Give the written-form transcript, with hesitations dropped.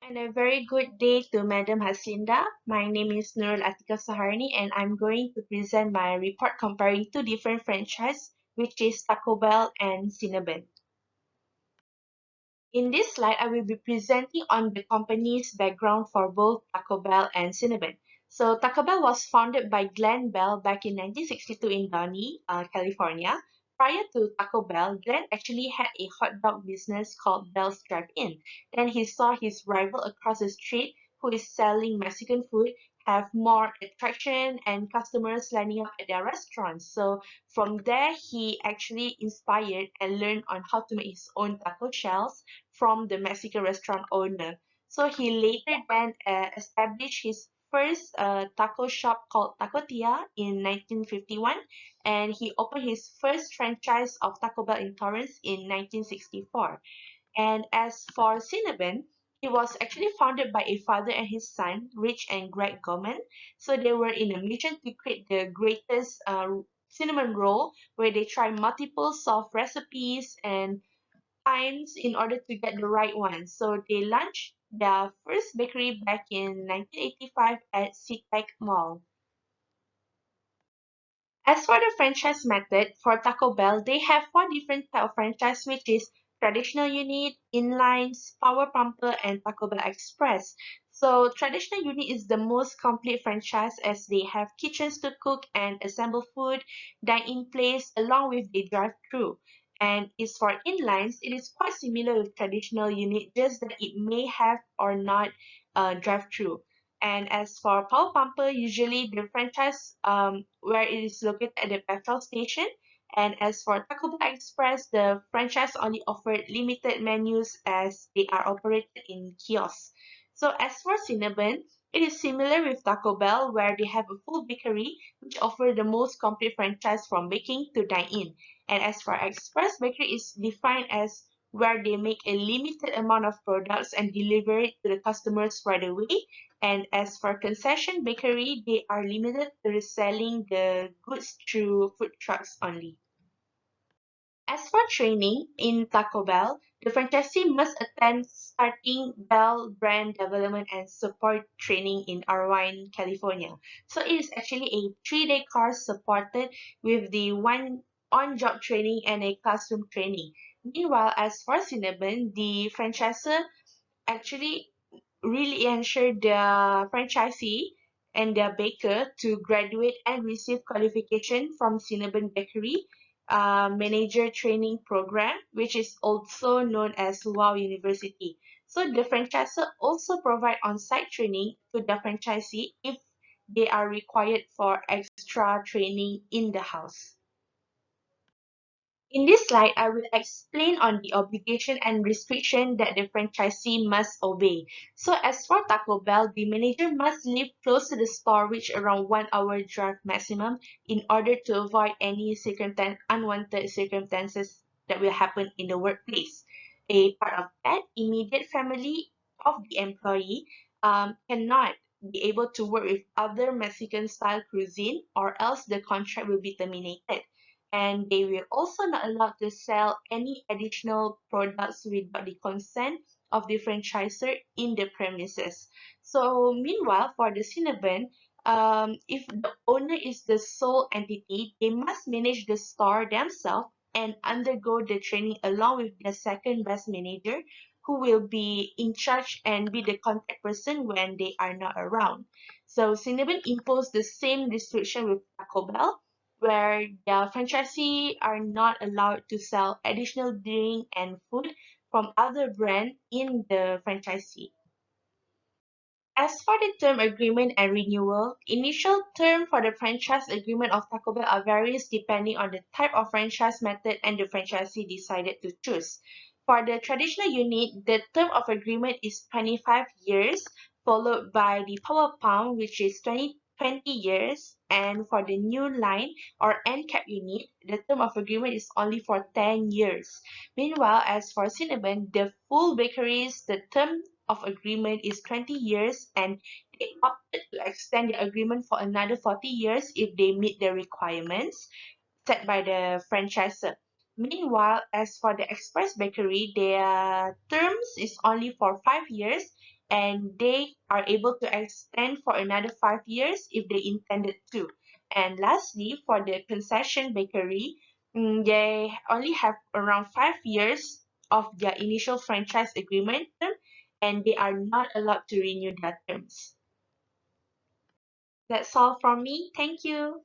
And a very good day to Madam Haslinda. My name is Nurul Atika Saharni and I'm going to present my report comparing two different franchises, which is Taco Bell and Cinnabon. In this slide, I will be presenting on the company's background for both Taco Bell and Cinnabon. So Taco Bell was founded by Glenn Bell back in 1962 in Downey, California. Prior to Taco Bell, Glenn actually had a hot dog business called Bell's Drive-In. Then he saw his rival across the street, who is selling Mexican food, have more attraction and customers lining up at their restaurants. So from there, he actually inspired and learned on how to make his own taco shells from the Mexican restaurant owner. So he later then established his first taco shop called Taco Tia in 1951, and he opened his first franchise of Taco Bell in Torrance in 1964. And as for Cinnabon, it was actually founded by a father and his son, Rich and Greg Gorman. So they were in a mission to create the greatest cinnamon roll, where they try multiple soft recipes and times in order to get the right one. So they launched their first bakery back in 1985 at SeaTac Mall. As for the franchise method for Taco Bell, they have four different type of franchise, which is traditional unit, inlines, power pumper, and Taco Bell Express. So traditional unit is the most complete franchise as they have kitchens to cook and assemble food, dine-in place along with the drive-through. And is for inlines, it is quite similar with traditional unit, just that it may have or not drive-through. And as for Power Pumper, usually the franchise where it is located at the petrol station. And as for Taco Bell Express, the franchise only offered limited menus as they are operated in kiosks. So as for Cinnabon, it is similar with Taco Bell where they have a full bakery which offer the most complete franchise from baking to dine-in. And as for Express Bakery is defined as where they make a limited amount of products and deliver it to the customers right away. And as for concession bakery, they are limited to reselling the goods through food trucks only. As for training in Taco Bell, the franchisee must attend starting Bell brand development and support training in Irvine, California. So it is actually a 3-day course supported with the one on-job training and a classroom training. Meanwhile, as for Cinnabon, the franchisor actually really ensure their franchisee and their baker to graduate and receive qualification from Cinnabon Bakery Manager Training Program, which is also known as WOW University. So the franchisor also provide on-site training to the franchisee if they are required for extra training in the house. In this slide, I will explain on the obligation and restriction that the franchisee must obey. So as for Taco Bell, the manager must live close to the store, which around 1 hour drive maximum, in order to avoid any unwanted circumstances that will happen in the workplace. A part of that, immediate family of the employee cannot be able to work with other Mexican style cuisine or else the contract will be terminated, and they will also not allowed to sell any additional products without the consent of the franchisor in the premises. So meanwhile, for the Cinnabon, if the owner is the sole entity, they must manage the store themselves and undergo the training along with the second best manager who will be in charge and be the contact person when they are not around. So Cinnabon imposed the same restriction with Taco Bell, where the franchisee are not allowed to sell additional drink and food from other brand in the franchisee. As for the term agreement and renewal, initial term for the franchise agreement of Taco Bell are varies depending on the type of franchise method and the franchisee decided to choose. For the traditional unit, the term of agreement is 25 years, followed by the power pound, which is 20 years, and for the new line or end cap unit, the term of agreement is only for 10 years. Meanwhile, as for Cinnabon, the full bakeries, the term of agreement is 20 years and they opted to extend the agreement for another 40 years if they meet the requirements set by the franchisor. Meanwhile, as for the Express Bakery, their terms is only for 5 years and they are able to extend for another 5 years if they intended to. And lastly, for the concession bakery, they only have around 5 years of their initial franchise agreement term, and they are not allowed to renew their terms. That's all from me. Thank you.